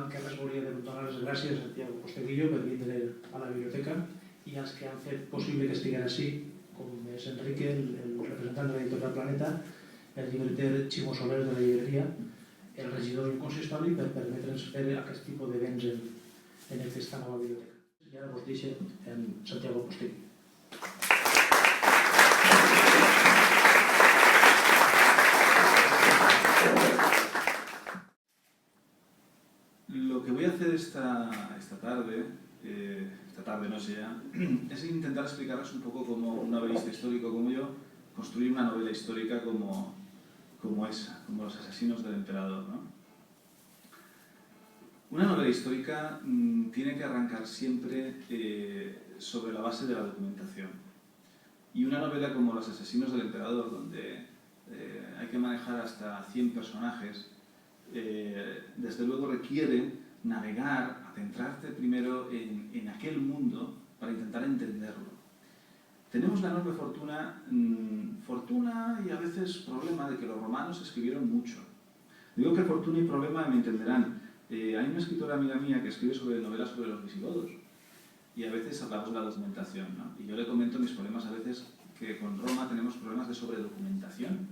el que res volia de donar les gràcies a Santiago Posteguillo per vindre a la biblioteca i als que han fet possible que estiguin així, com és Enrique, el representant de l'editorial Planeta, el llibreter Ximo Soler de la llibreria, el regidor del consistori, per permetre'ns fer aquest tipus d'events en aquesta nova biblioteca. I ara vos deixo en Santiago Posteguillo. Lo que voy a hacer esta tarde no sé ya, es intentar explicarles un poco como un novelista histórico como yo, construir una novela histórica como esa, como Los asesinos del emperador, ¿no? Una novela histórica tiene que arrancar siempre sobre la base de la documentación. Y una novela como Los asesinos del emperador, donde hay que manejar hasta 100 personajes, desde luego requiere navegar, adentrarte primero en aquel mundo para intentar entenderlo. Tenemos la enorme fortuna y a veces problema de que los romanos escribieron mucho. Digo que fortuna y problema me entenderán. Hay una escritora amiga mía que escribe novelas sobre los visigodos y a veces hablamos de la documentación, ¿no? Y yo le comento mis problemas a veces que con Roma tenemos problemas de sobredocumentación,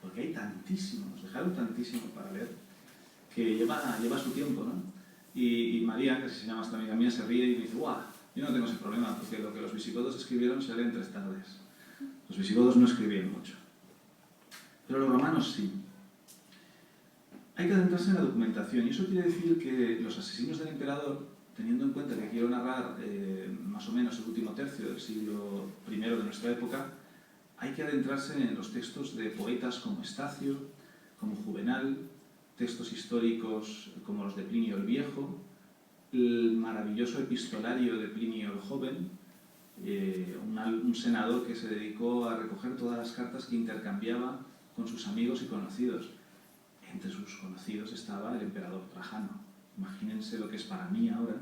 porque hay tantísimo, nos dejaron tantísimo para leer, que lleva su tiempo, ¿no? Y María, que se llama esta amiga mía, se ríe y me dice: ¡guau! Yo no tengo ese problema, porque lo que los visigodos escribieron se lee en 3 tardes. Los visigodos no escribían mucho, pero los romanos sí. Hay que adentrarse en la documentación, y eso quiere decir que Los asesinos del emperador, teniendo en cuenta que quiero narrar más o menos el último tercio del siglo I de nuestra época, hay que adentrarse en los textos de poetas como Estacio, como Juvenal, textos históricos como los de Plinio el Viejo, el maravilloso epistolario de Plinio el Joven, un senador que se dedicó a recoger todas las cartas que intercambiaba con sus amigos y conocidos. Entre sus conocidos estaba el emperador Trajano. Imagínense lo que es para mí ahora,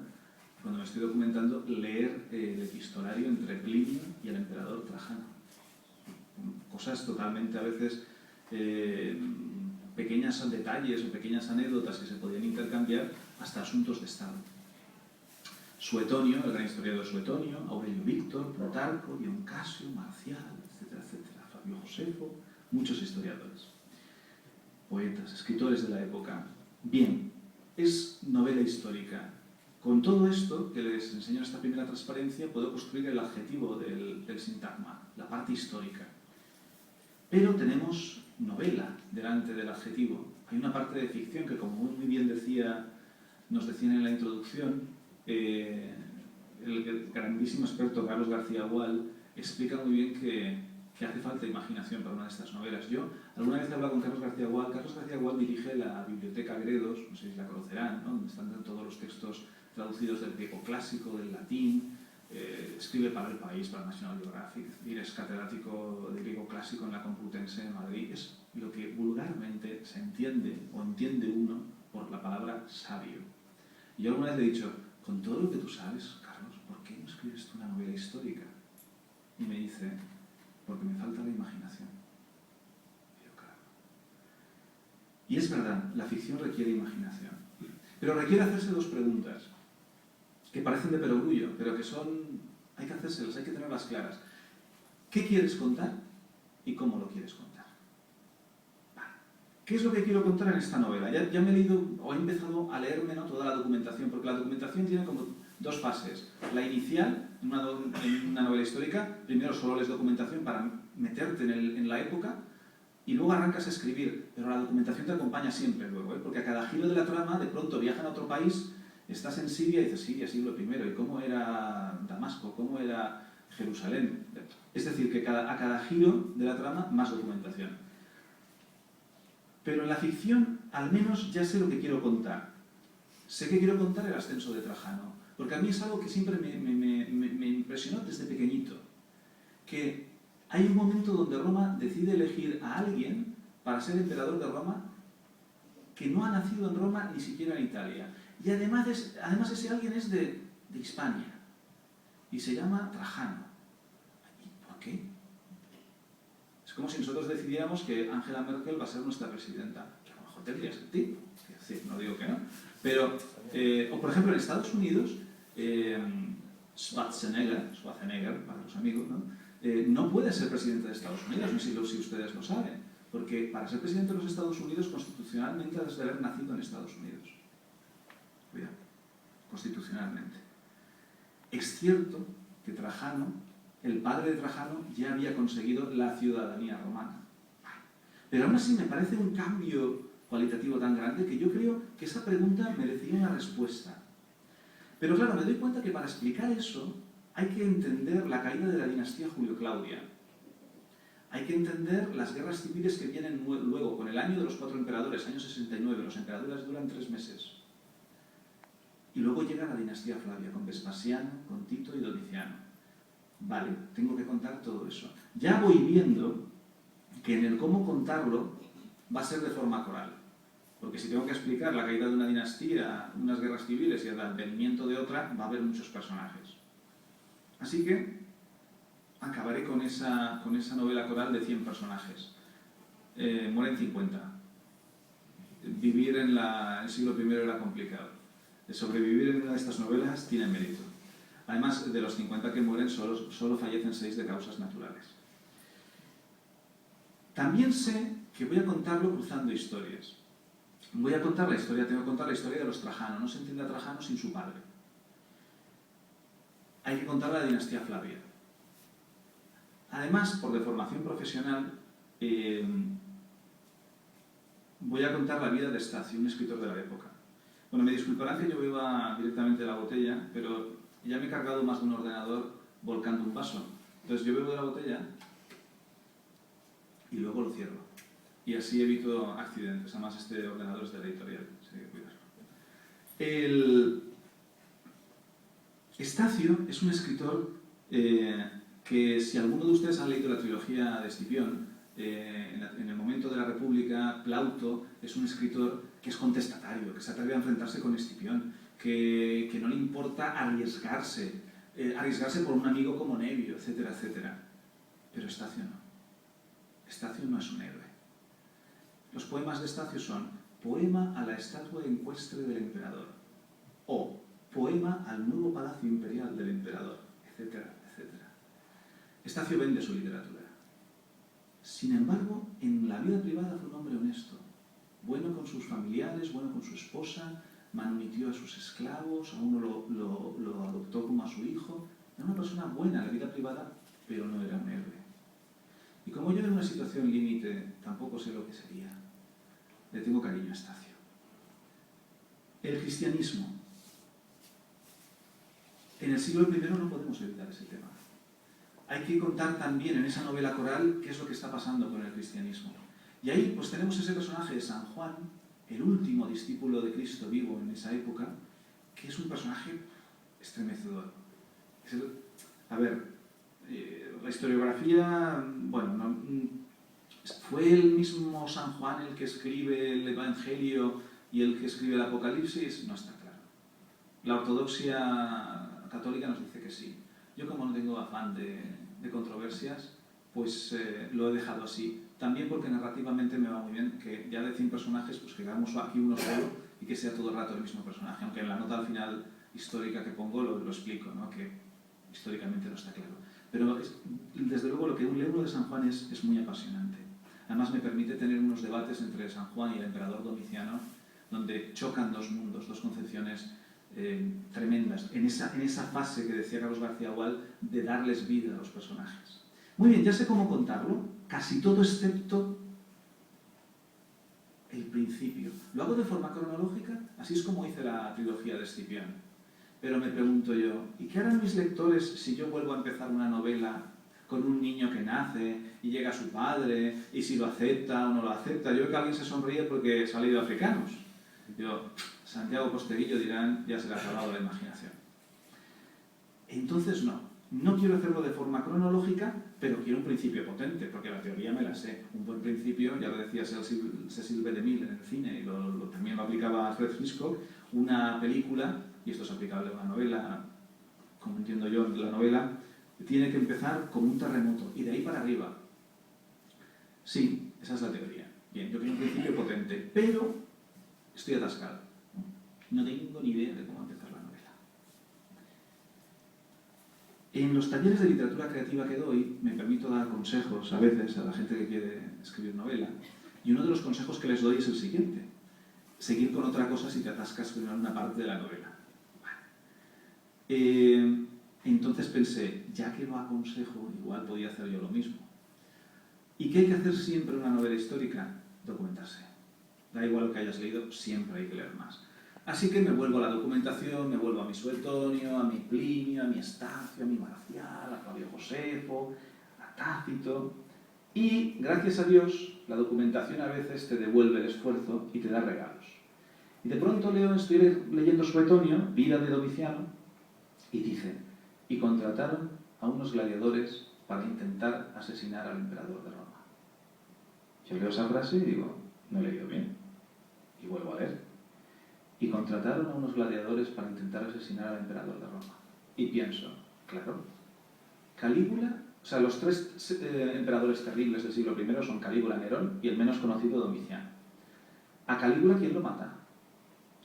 cuando me estoy documentando, leer el epistolario entre Plinio y el emperador Trajano. Cosas totalmente a veces pequeños detalles o pequeñas anécdotas que se podían intercambiar hasta asuntos de Estado. Suetonio, el gran historiador Suetonio, Aurelio Víctor, Plutarco, Dion Casio, Marcial, etcétera, etcétera, Flavio Josefo, muchos historiadores, poetas, escritores de la época. Bien, es novela histórica. Con todo esto que les enseño en esta primera transparencia, puedo construir el adjetivo del sintagma, la parte histórica. Pero tenemos novela delante del adjetivo. Hay una parte de ficción que, como muy bien nos decían en la introducción, el grandísimo experto Carlos García Gual explica muy bien que hace falta imaginación para una de estas novelas. Yo alguna vez he hablado con Carlos García Gual. Carlos García Gual dirige la Biblioteca Gredos, no sé si la conocerán, ¿no? Donde están todos los textos traducidos del griego clásico, del latín. Escribe para El País, para National Geographic, es catedrático de griego clásico en la Complutense de Madrid. Es lo que vulgarmente se entiende o entiende uno por la palabra sabio. Y yo alguna vez le he dicho: con todo lo que tú sabes, Carlos, ¿por qué no escribes tú una novela histórica? Y me dice: porque me falta la imaginación. Y yo, claro. Y es verdad, la ficción requiere imaginación, pero requiere hacerse 2 preguntas que parecen de perogrullo, pero que hay que hacérselas, hay que tenerlas claras. ¿Qué quieres contar y cómo lo quieres contar? Vale. ¿Qué es lo que quiero contar en esta novela? Ya me he leído, o he empezado a leerme, ¿no?, toda la documentación, porque la documentación tiene como 2 fases. La inicial, en una novela histórica, primero solo lees documentación para meterte en la época, y luego arrancas a escribir, pero la documentación te acompaña siempre luego, porque a cada giro de la trama, de pronto viajan a otro país. Estás en Siria y dices: Siria, siglo I, ¿y cómo era Damasco? ¿Cómo era Jerusalén? Es decir, que a cada giro de la trama, más documentación. Pero en la ficción, al menos ya sé lo que quiero contar. Sé que quiero contar el ascenso de Trajano, porque a mí es algo que siempre me impresionó desde pequeñito. Que hay un momento donde Roma decide elegir a alguien para ser emperador de Roma que no ha nacido en Roma ni siquiera en Italia. Y además ese alguien es de Hispania y se llama Trajano. ¿Y por qué? Es como si nosotros decidiéramos que Angela Merkel va a ser nuestra presidenta, que a lo mejor tendría sentido, es decir, no digo que no, Pero, o por ejemplo, en Estados Unidos, Schwarzenegger, para los amigos, ¿no? No puede ser presidente de Estados Unidos, no sé si ustedes lo saben, porque para ser presidente de los Estados Unidos, constitucionalmente debes de haber nacido en Estados Unidos. Cuidado, constitucionalmente. Es cierto que Trajano, el padre de Trajano, ya había conseguido la ciudadanía romana. Pero aún así me parece un cambio cualitativo tan grande que yo creo que esa pregunta merecía una respuesta. Pero claro, me doy cuenta que para explicar eso hay que entender la caída de la dinastía Julio-Claudia. Hay que entender las guerras civiles que vienen luego, con el año de los 4 emperadores, año 69, los emperadores duran 3 meses. Y luego llega la dinastía Flavia, con Vespasiano, con Tito y Domiciano. Vale, tengo que contar todo eso. Ya voy viendo que en el cómo contarlo va a ser de forma coral. Porque si tengo que explicar la caída de una dinastía, unas guerras civiles y el advenimiento de otra, va a haber muchos personajes. Así que acabaré con esa novela coral de 100 personajes. Mueren 50. Vivir en el siglo I era complicado. Sobrevivir en una de estas novelas tiene mérito. Además, de los 50 que mueren, solo fallecen 6 de causas naturales. También sé que voy a contarlo cruzando historias. Tengo que contar la historia de los Trajano. No se entiende a Trajano sin su padre. Hay que contar la dinastía Flavia. Además, por deformación profesional, voy a contar la vida de Estacio, un escritor de la época. Bueno, me disculparán que yo beba directamente de la botella, pero ya me he cargado más de un ordenador volcando un vaso. Entonces yo bebo de la botella y luego lo cierro. Y así evito accidentes. Además, este ordenador es de la editorial, así que cuidado. Estacio es un escritor que, si alguno de ustedes han leído la trilogía de Escipión, en el momento de la República, Plauto es un escritor que es contestatario, que se atreve a enfrentarse con Escipión, que no le importa arriesgarse por un amigo como Nevio, etcétera, etcétera. Pero Estacio no. Estacio no es un héroe. Los poemas de Estacio son Poema a la estatua ecuestre del emperador, o Poema al nuevo palacio imperial del emperador, etcétera, etcétera. Estacio vende su literatura. Sin embargo, en la vida privada fue un hombre honesto, bueno con sus familiares, bueno con su esposa, manumitió a sus esclavos, a uno lo adoptó como a su hijo. Era una persona buena en la vida privada, pero no era un héroe. Y como yo en una situación límite tampoco sé lo que sería, le tengo cariño a Estacio. El cristianismo. En el siglo I no podemos evitar ese tema. Hay que contar también en esa novela coral qué es lo que está pasando con el cristianismo. Y ahí pues tenemos ese personaje de San Juan, el último discípulo de Cristo vivo en esa época, que es un personaje estremecedor. La historiografía, bueno, ¿fue el mismo San Juan el que escribe el Evangelio y el que escribe el Apocalipsis? No está claro. La ortodoxia católica nos dice que sí. Yo, como no tengo afán de controversias, pues lo he dejado así. También porque narrativamente me va muy bien que ya de 100 personajes, pues que hagamos aquí uno solo y que sea todo el rato el mismo personaje. Aunque en la nota al final histórica que pongo lo explico, ¿no? Que históricamente no está claro. Pero desde luego lo que leo uno de San Juan es muy apasionante. Además me permite tener unos debates entre San Juan y el emperador Domiciano, donde chocan dos mundos, dos concepciones tremendas, en esa fase que decía Carlos García Gual de darles vida a los personajes. Muy bien, ya sé cómo contarlo, casi todo excepto el principio. Lo hago de forma cronológica, así es como hice la trilogía de Escipión. Pero me pregunto yo, ¿y qué harán mis lectores si yo vuelvo a empezar una novela con un niño que nace y llega a su padre, y si lo acepta o no lo acepta? Yo creo que alguien se sonríe porque se ha leído Africanos. Yo, Santiago Posteguillo dirán, ya se le ha acabado la imaginación. Entonces no quiero hacerlo de forma cronológica, pero quiero un principio potente, porque la teoría me la sé. Un buen principio, ya lo decía Cecil B. DeMille en el cine, y también lo aplicaba Alfred Hitchcock, una película, y esto es aplicable a una novela, como entiendo yo, la novela, tiene que empezar con un terremoto, y de ahí para arriba. Sí, esa es la teoría. Bien, yo quiero un principio potente, pero estoy atascado. No tengo ni idea de cómo empezar la novela. En los talleres de literatura creativa que doy, me permito dar consejos a veces a la gente que quiere escribir novela, y uno de los consejos que les doy es el siguiente: seguir con otra cosa si te atascas en una parte de la novela. Entonces pensé, ya que lo aconsejo, igual podía hacer yo lo mismo. ¿Y qué hay que hacer siempre en una novela histórica? Documentarse. Da igual lo que hayas leído, siempre hay que leer más. Así que me vuelvo a la documentación, me vuelvo a mi Suetonio, a mi Plinio, a mi Estacio, a mi Marcial, a Flavio Josefo, a Tácito. Y, gracias a Dios, la documentación a veces te devuelve el esfuerzo y te da regalos. Y de pronto estoy leyendo Suetonio, Vida de Domiciano, y dice, y contrataron a unos gladiadores para intentar asesinar al emperador de Roma. Yo leo esa frase y digo, no he leído bien. Y vuelvo a leer. Y contrataron a unos gladiadores para intentar asesinar al emperador de Roma. Y pienso, claro, Calígula, o sea, los tres emperadores terribles del siglo I son Calígula, Nerón y el menos conocido Domiciano. A Calígula, ¿quién lo mata?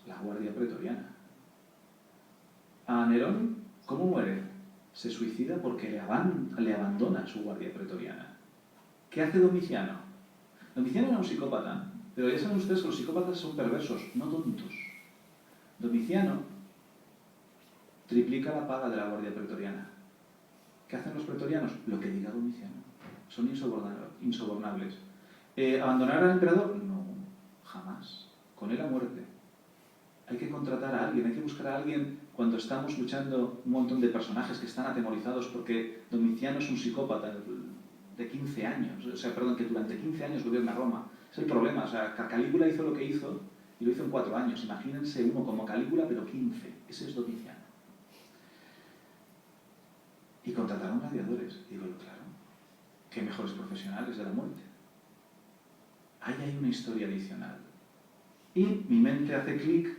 La Guardia Pretoriana. A Nerón, ¿cómo muere? Se suicida porque le abandona su Guardia Pretoriana. ¿Qué hace Domiciano? Domiciano era un psicópata, pero ya saben ustedes que los psicópatas son perversos, no tontos. Domiciano triplica la paga de la Guardia Pretoriana. ¿Qué hacen los pretorianos? Lo que diga Domiciano. Son insobornables. ¿Abandonar al emperador? No, jamás. Con él a muerte. Hay que contratar a alguien, hay que buscar a alguien cuando estamos luchando un montón de personajes que están atemorizados porque Domiciano es un psicópata de 15 años, que durante 15 años gobierna Roma. Es el problema, Calígula hizo lo que hizo y lo hizo en 4 años. Imagínense uno como Calígula, pero 15. Ese es Domiciano. Y contrataron gladiadores. Digo, claro, qué mejores profesionales de la muerte. Ahí hay una historia adicional. Y mi mente hace clic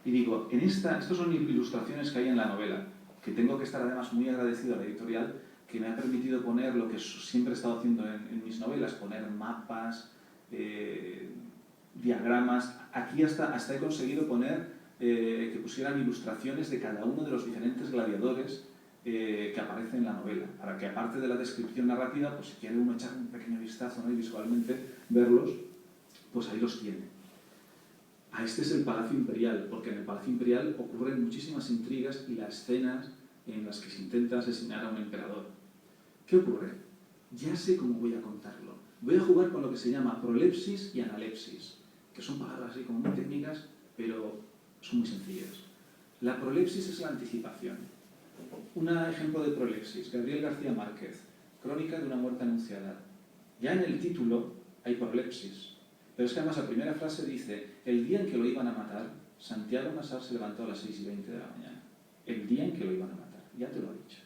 y digo, estas son ilustraciones que hay en la novela, que tengo que estar además muy agradecido a la editorial, que me ha permitido poner lo que siempre he estado haciendo en mis novelas, poner mapas, diagramas. Aquí hasta he conseguido poner que pusieran ilustraciones de cada uno de los diferentes gladiadores que aparecen en la novela, para que aparte de la descripción narrativa, pues si quiere uno echar un pequeño vistazo, ¿no? Y visualmente verlos, pues ahí los tiene. Este es el Palacio Imperial, porque en el Palacio Imperial ocurren muchísimas intrigas y las escenas en las que se intenta asesinar a un emperador. ¿Qué ocurre? Ya sé cómo voy a contarlo. Voy a jugar con lo que se llama prolepsis y analepsis, que son palabras así como muy técnicas, pero son muy sencillas. La prolepsis es la anticipación. Un ejemplo de prolepsis, Gabriel García Márquez, Crónica de una muerte anunciada. Ya en el título hay prolepsis. Pero es que además la primera frase dice, el día en que lo iban a matar, Santiago Massart se levantó a las 6:20 de la mañana. El día en que lo iban a matar, ya te lo ha dicho.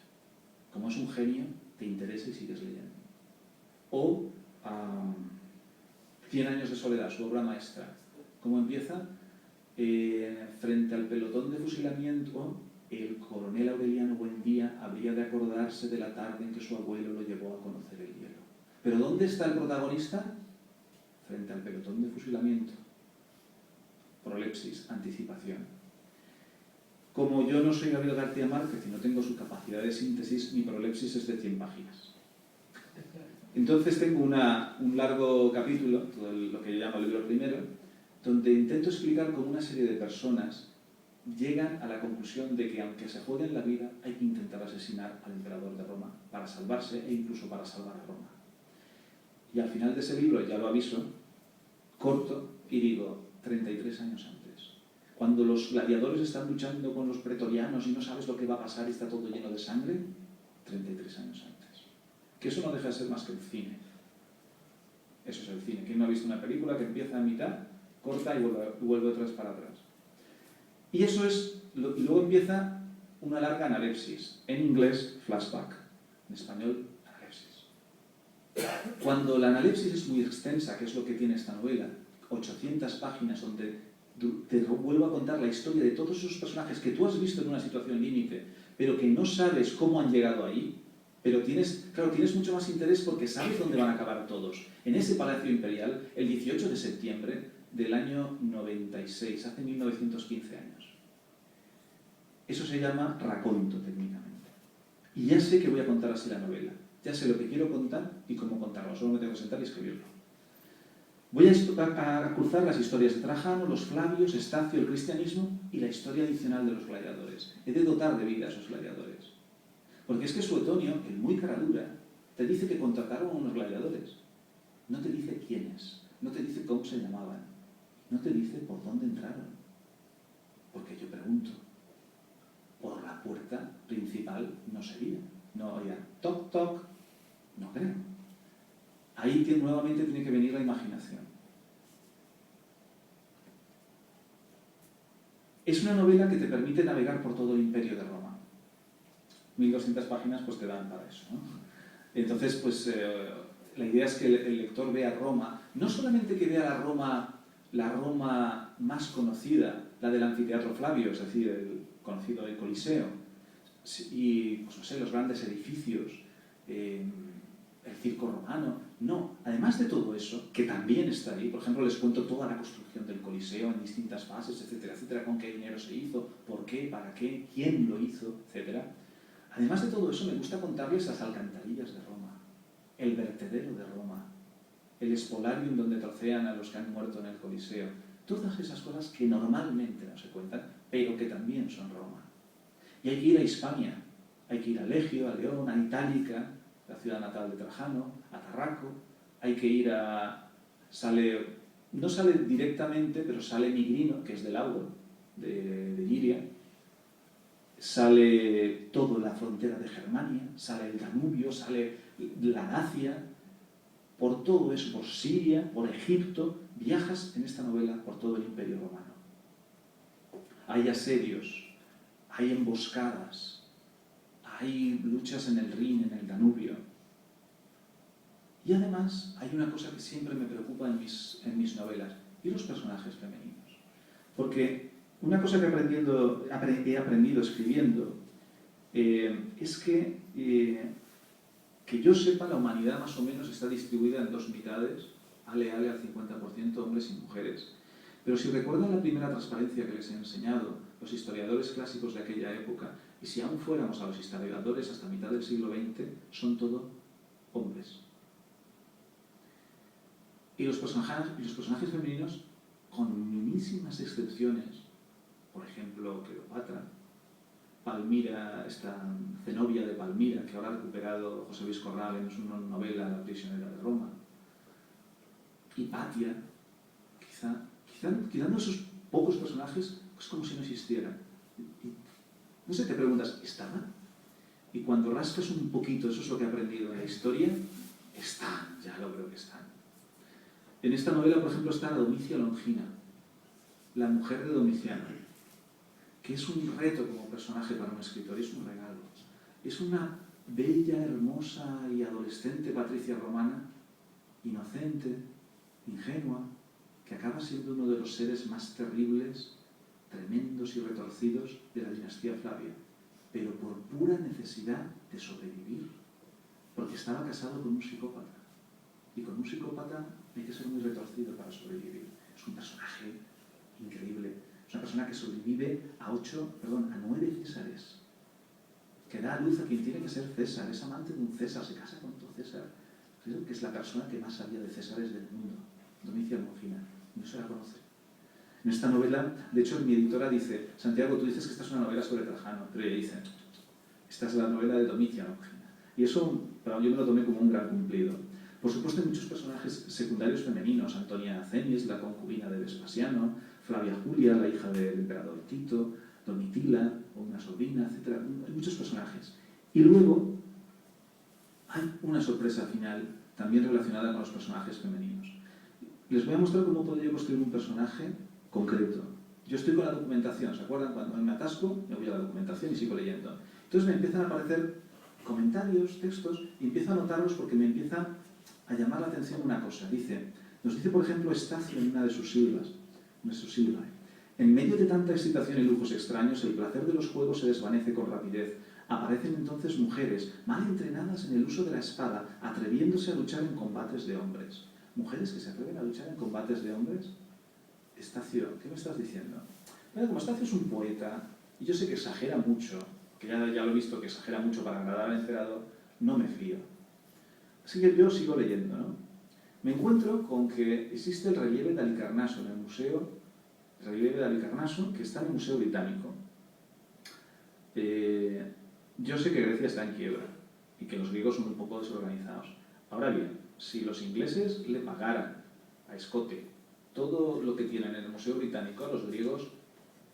Como es un genio, te interesa y sigues leyendo. O 100 años de soledad, su obra maestra. ¿Cómo empieza? Frente al pelotón de fusilamiento, el coronel Aureliano Buendía habría de acordarse de la tarde en que su abuelo lo llevó a conocer el hielo. ¿Pero dónde está el protagonista? Frente al pelotón de fusilamiento. Prolepsis, anticipación. Como yo no soy Gabriel García Márquez y no tengo su capacidad de síntesis, mi prolepsis es de 100 páginas. Entonces tengo un largo capítulo, todo lo que yo llamo el libro primero, donde intento explicar cómo una serie de personas llegan a la conclusión de que aunque se jueguen la vida, hay que intentar asesinar al emperador de Roma para salvarse e incluso para salvar a Roma. Y al final de ese libro, ya lo aviso, corto y digo, 33 años antes. Cuando los gladiadores están luchando con los pretorianos y no sabes lo que va a pasar y está todo lleno de sangre, 33 años antes. Que eso no deja de ser más que el cine. Eso es el cine. ¿Quién no ha visto una película que empieza a mitad, corta y vuelve otra vez para atrás? Y eso es, y luego empieza una larga analepsis. En inglés, flashback. En español, analepsis. Cuando la analepsis es muy extensa, que es lo que tiene esta novela, 800 páginas donde te vuelvo a contar la historia de todos esos personajes que tú has visto en una situación límite, pero que no sabes cómo han llegado ahí, pero tienes mucho más interés porque sabes dónde van a acabar todos. En ese Palacio Imperial, el 18 de septiembre del año 96, hace 1915 años. Eso se llama raconto técnicamente. Y ya sé que voy a contar así la novela. Ya sé lo que quiero contar y cómo contarlo. Solo me tengo que sentar y escribirlo. Voy a cruzar las historias de Trajano, los Flavios, Estacio, el cristianismo y la historia adicional de los gladiadores. He de dotar de vida a esos gladiadores. Porque es que Suetonio, el muy caradura, te dice que contrataron a unos gladiadores. No te dice quiénes, no te dice cómo se llamaban, no te dice por dónde entraron. Porque yo pregunto, por la puerta principal no sería. No oiga, toc, toc, no creo. Ahí nuevamente tiene que venir la imaginación. Es una novela que te permite navegar por todo el imperio de Roma. 1200 páginas pues te dan para eso, ¿no? Entonces, pues la idea es que el lector vea Roma, no solamente que vea la Roma más conocida, la del anfiteatro Flavio, es decir, el conocido del Coliseo, y pues no sé, los grandes edificios, el circo romano. No, además de todo eso, que también está ahí, por ejemplo, les cuento toda la construcción del Coliseo en distintas fases, etcétera, etcétera, con qué dinero se hizo, por qué, para qué, quién lo hizo, etcétera. Además de todo eso, me gusta contarles las alcantarillas de Roma, el vertedero de Roma, el espoliarium donde trocean a los que han muerto en el Coliseo. Todas esas cosas que normalmente no se cuentan, pero que también son Roma. Y hay que ir a Hispania, hay que ir a Legio, a León, a Itálica, la ciudad natal de Trajano, a Tarraco, hay que ir no sale directamente, pero sale Migrino, que es del Auro, de Liria, sale toda la frontera de Germania, sale el Danubio, sale la Dacia, por todo eso, por Siria, por Egipto, viajas en esta novela por todo el Imperio Romano. Hay asedios, hay emboscadas, hay luchas en el Rin, en el Danubio. Y además hay una cosa que siempre me preocupa en mis novelas, y los personajes femeninos. Porque una cosa que he aprendido escribiendo es que yo sepa, la humanidad más o menos está distribuida en dos mitades, al 50%, hombres y mujeres. Pero si recuerdan la primera transparencia que les he enseñado, los historiadores clásicos de aquella época, y si aún fuéramos a los historiadores hasta mitad del siglo XX, son todo hombres. Y los personajes femeninos, con minimísimas excepciones, por ejemplo, Cleopatra, Palmira, esta Zenobia de Palmira, que ahora ha recuperado José Luis Corral en su novela La prisionera de Roma, Hipatia, quitando esos pocos personajes, es como si no existieran. No sé, te preguntas, ¿estaban? Y cuando rascas un poquito, eso es lo que he aprendido en la historia, están, ya lo creo que están. En esta novela, por ejemplo, está Domicia Longina, la mujer de Domiciano, que es un reto como personaje para un escritor, es un regalo. Es una bella, hermosa y adolescente patricia romana, inocente, ingenua, que acaba siendo uno de los seres más terribles, tremendos y retorcidos de la dinastía Flavia, pero por pura necesidad de sobrevivir, porque estaba casado con un psicópata. Y con un psicópata hay que ser muy retorcido para sobrevivir. Es un personaje increíble. Es una persona que sobrevive a 9 Césares, que da a luz a quien tiene que ser César, es amante de un César, se casa con otro César, que es la persona que más sabía de Césares del mundo, Domicia Longina, no se la conoce. En esta novela, de hecho, mi editora dice, Santiago, tú dices que esta es una novela sobre Trajano, pero ella dice, esta es la novela de Domicia Longina. Y eso, yo me lo tomé como un gran cumplido. Por supuesto, hay muchos personajes secundarios femeninos, Antonia Cenis, la concubina de Vespasiano, Flavia Julia, la hija del emperador Tito, Domitila, una sobrina, etc. Hay muchos personajes. Y luego hay una sorpresa final también relacionada con los personajes femeninos. Les voy a mostrar cómo podría yo construir un personaje concreto. Yo estoy con la documentación, ¿se acuerdan? Cuando me atasco, me voy a la documentación y sigo leyendo. Entonces me empiezan a aparecer comentarios, textos, y empiezo a notarlos porque me empieza a llamar la atención una cosa. Nos dice, por ejemplo, Estacio en una de sus silvas, en medio de tanta excitación y lujos extraños, el placer de los juegos se desvanece con rapidez. Aparecen entonces mujeres, mal entrenadas en el uso de la espada, atreviéndose a luchar en combates de hombres. ¿Mujeres que se atreven a luchar en combates de hombres? Estacio, ¿qué me estás diciendo? Bueno, como Estacio es un poeta, y yo sé que exagera mucho, que ya lo he visto que exagera mucho para agradar al emperador, no me fío. Así que yo sigo leyendo, ¿no? Me encuentro con que existe el relieve de Halicarnaso en el museo, el relieve de Halicarnaso, que está en el Museo Británico. Yo sé que Grecia está en quiebra y que los griegos son un poco desorganizados. Ahora bien, si los ingleses le pagaran a escote todo lo que tienen en el Museo Británico, los griegos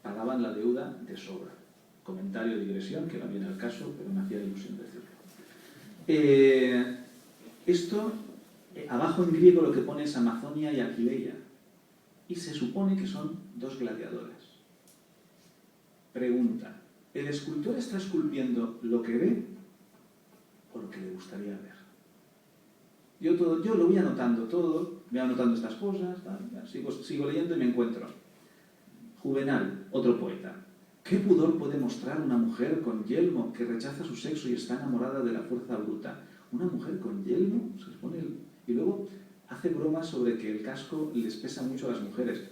pagaban la deuda de sobra. Comentario de digresión, que no viene al caso, pero me hacía ilusión decirlo. Esto, abajo en griego lo que pone es Amazonia y Aquileia, y se supone que son dos gladiadores. Pregunta, ¿el escultor está esculpiendo lo que ve o lo que le gustaría ver? Yo lo voy anotando todo, voy anotando estas cosas, sigo leyendo y me encuentro. Juvenal, otro poeta. ¿Qué pudor puede mostrar una mujer con yelmo que rechaza su sexo y está enamorada de la fuerza bruta? Una mujer con yelmo, se pone y luego hace bromas sobre que el casco les pesa mucho a las mujeres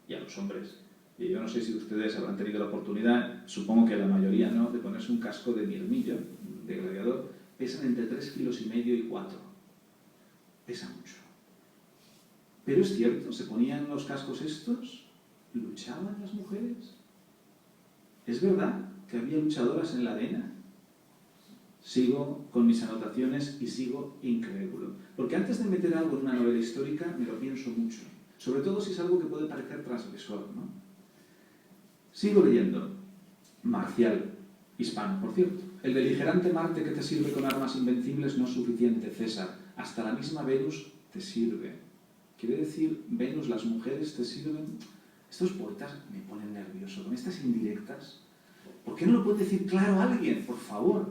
y a los hombres. Y yo no sé si ustedes habrán tenido la oportunidad, supongo que la mayoría no, de ponerse un casco de mirmillo, de gladiador. Pesan entre 3,5 kilos y 4. Pesa mucho. Pero es cierto, se ponían los cascos estos, luchaban las mujeres. ¿Es verdad que había luchadoras en la arena? Sigo con mis anotaciones y sigo incrédulo. Porque antes de meter algo en una novela histórica, me lo pienso mucho. Sobre todo si es algo que puede parecer transgresor, ¿no? Sigo leyendo. Marcial, hispano, por cierto. El beligerante Marte que te sirve con armas invencibles no es suficiente, César. Hasta la misma Venus te sirve. Quiere decir, Venus, las mujeres te sirven. Estos poetas me ponen nervioso con estas indirectas. ¿Por qué no lo puede decir claro alguien, por favor?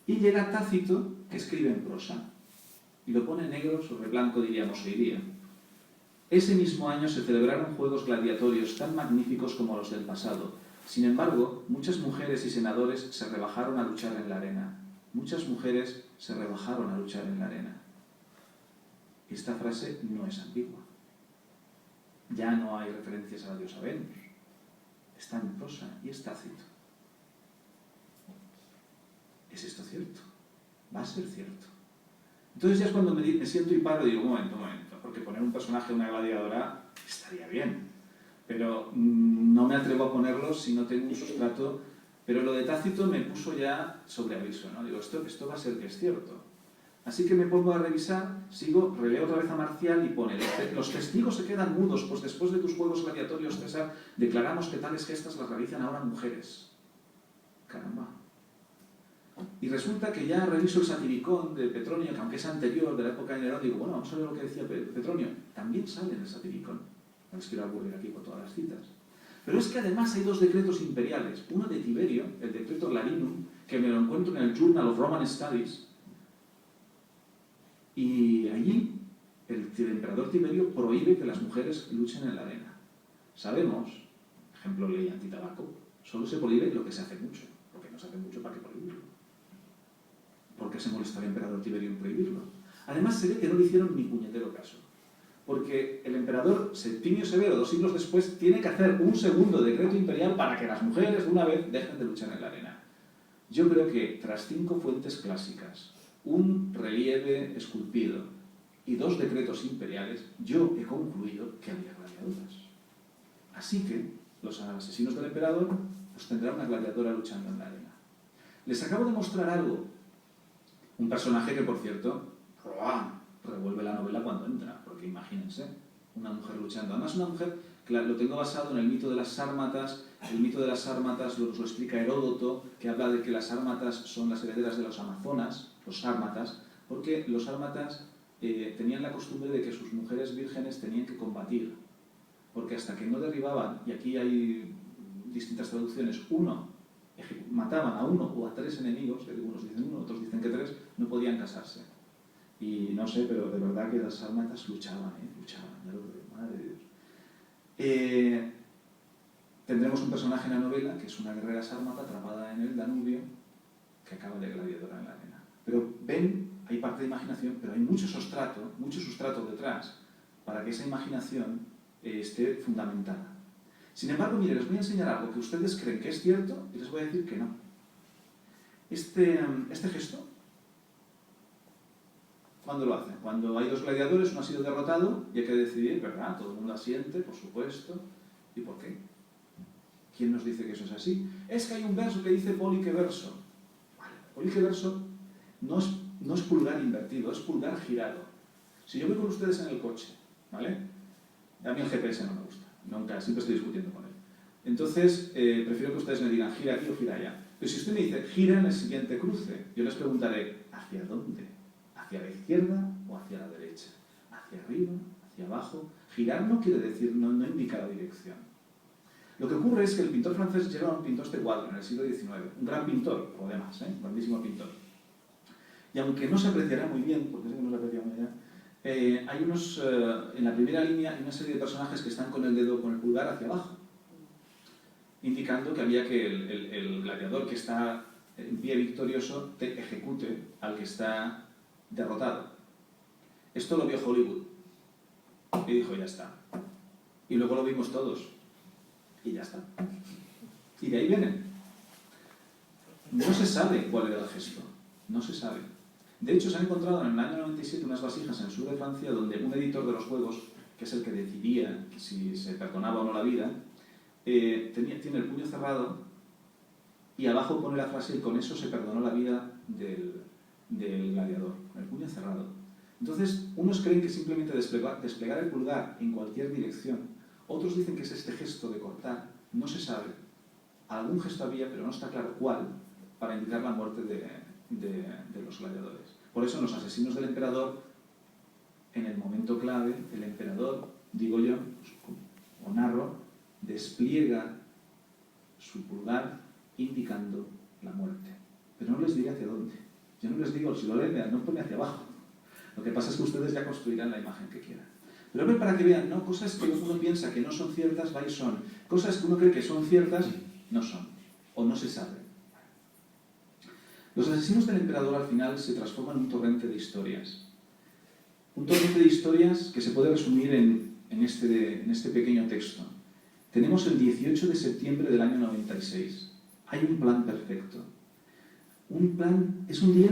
Y llega Tácito, que escribe en prosa, y lo pone negro sobre blanco, diríamos hoy día. Ese mismo año se celebraron juegos gladiatorios tan magníficos como los del pasado. Sin embargo, muchas mujeres y senadores se rebajaron a luchar en la arena. Muchas mujeres se rebajaron a luchar en la arena. Esta frase no es ambigua. Ya no hay referencias a la diosa Venus. Está en prosa y es Tácito. ¿Es esto cierto? Va a ser cierto. Entonces ya es cuando me siento y paro y digo, un momento, porque poner un personaje de una gladiadora estaría bien, pero no me atrevo a ponerlo si no tengo un sustrato. Pero lo de Tácito me puso ya sobre aviso, ¿no? Digo, esto va a ser que es cierto. Así que me pongo a revisar, releo otra vez a Marcial y pone, los testigos se quedan mudos, pues después de tus juegos gladiatorios, César, declaramos que tales gestas las realizan ahora mujeres. Caramba. Y resulta que ya reviso el Satiricón de Petronio, que aunque es anterior, de la época de Nerón, digo, bueno, vamos a ver lo que decía Petronio. También sale en el Satiricón. No les quiero aburrir aquí con todas las citas. Pero es que además hay dos decretos imperiales. Uno de Tiberio, el decreto Larinum, que me lo encuentro en el Journal of Roman Studies. Y allí el emperador Tiberio prohíbe que las mujeres luchen en la arena. Sabemos, ejemplo ley antitabaco, solo se prohíbe lo que se hace mucho. Lo que no se hace mucho, ¿para qué prohibirlo? ¿Por qué se molestó el emperador Tiberio en prohibirlo? Además se ve que no le hicieron ni puñetero caso. Porque el emperador Septimio Severo, 2 siglos después, tiene que hacer un segundo decreto imperial para que las mujeres, de una vez, dejen de luchar en la arena. Yo creo que, tras 5 fuentes clásicas, un relieve esculpido y 2 decretos imperiales, yo he concluido que había gladiadoras. Así que los asesinos del emperador pues tendrán una gladiadora luchando en la arena. Les acabo de mostrar algo. Un personaje que, por cierto, revuelve la novela cuando entra, porque imagínense, una mujer luchando. Además, una mujer, que lo tengo basado en el mito de las sármatas. El mito de las sármatas lo explica Heródoto, que habla de que las sármatas son las herederas de los amazonas, los sármatas, porque los sármatas tenían la costumbre de que sus mujeres vírgenes tenían que combatir, porque hasta que no derribaban, y aquí hay distintas traducciones, mataban a 1 o a 3 enemigos, que unos dicen 1, otros dicen que 3, no podían casarse. Y no sé, pero de verdad que las sármatas luchaban, ya lo veo, madre de Dios. Tendremos un personaje en la novela que es una guerrera sármata atrapada en el Danubio que acaba de gladiadora en la arena. Pero ven, hay parte de imaginación, pero hay mucho sustrato detrás para que esa imaginación esté fundamentada. Sin embargo, mire, les voy a enseñar algo que ustedes creen que es cierto y les voy a decir que no. Este gesto, ¿cuándo lo hacen? Cuando hay dos gladiadores, uno ha sido derrotado y hay que decidir, ¿verdad? Todo el mundo asiente, por supuesto. ¿Y por qué? ¿Quién nos dice que eso es así? Es que hay un verso que dice polique verso. Vale, polique verso no es pulgar invertido, es pulgar girado. Si yo voy con ustedes en el coche, ¿vale? A mí el GPS no me gusta, nunca, siempre estoy discutiendo con él. Entonces, prefiero que ustedes me digan gira aquí o gira allá. Pero si usted me dice gira en el siguiente cruce, yo les preguntaré, ¿hacia dónde? ¿Hacia la izquierda o hacia la derecha? ¿Hacia arriba? ¿Hacia abajo? Girar no quiere decir, no indica la dirección. Lo que ocurre es que el pintor francés Gérôme pintó este cuadro en el siglo XIX, un gran pintor, por demás, un grandísimo pintor. Y aunque no se apreciará muy bien, porque sé que no se aprecia muy bien, hay unos, en la primera línea hay una serie de personajes que están con el dedo, con el pulgar hacia abajo, indicando que había que el gladiador que está en pie victorioso te ejecute al que está derrotado. Esto lo vio Hollywood y dijo, ya está. Y luego lo vimos todos y ya está. Y de ahí vienen. No se sabe cuál era el gesto, no se sabe. De hecho, se han encontrado en el año 97 unas vasijas en el sur de Francia donde un editor de los juegos, que es el que decidía si se perdonaba o no la vida, tiene el puño cerrado y abajo pone la frase y con eso se perdonó la vida del gladiador, con el puño cerrado. Entonces, unos creen que simplemente desplegar el pulgar en cualquier dirección, otros dicen que es este gesto de cortar, no se sabe. Algún gesto había, pero no está claro cuál, para indicar la muerte de los gladiadores. Por eso en los asesinos del emperador, en el momento clave, el emperador, digo yo, o narro, despliega su pulgar indicando la muerte. Pero no les diré hacia dónde. Yo no les digo, si lo leen, no pone hacia abajo. Lo que pasa es que ustedes ya construirán la imagen que quieran. Pero ven para que vean, ¿no? Cosas que uno piensa que no son ciertas, va y son. Cosas que uno cree que son ciertas, no son. O no se sabe. Los asesinos del emperador al final se transforman en un torrente de historias. Un torrente de historias que se puede resumir en este pequeño texto. Tenemos el 18 de septiembre del año 96. Hay un plan perfecto. Un plan es un día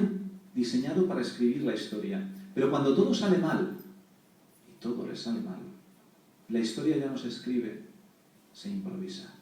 diseñado para escribir la historia. Pero cuando todo sale mal, y todo le sale mal, la historia ya no se escribe, se improvisa.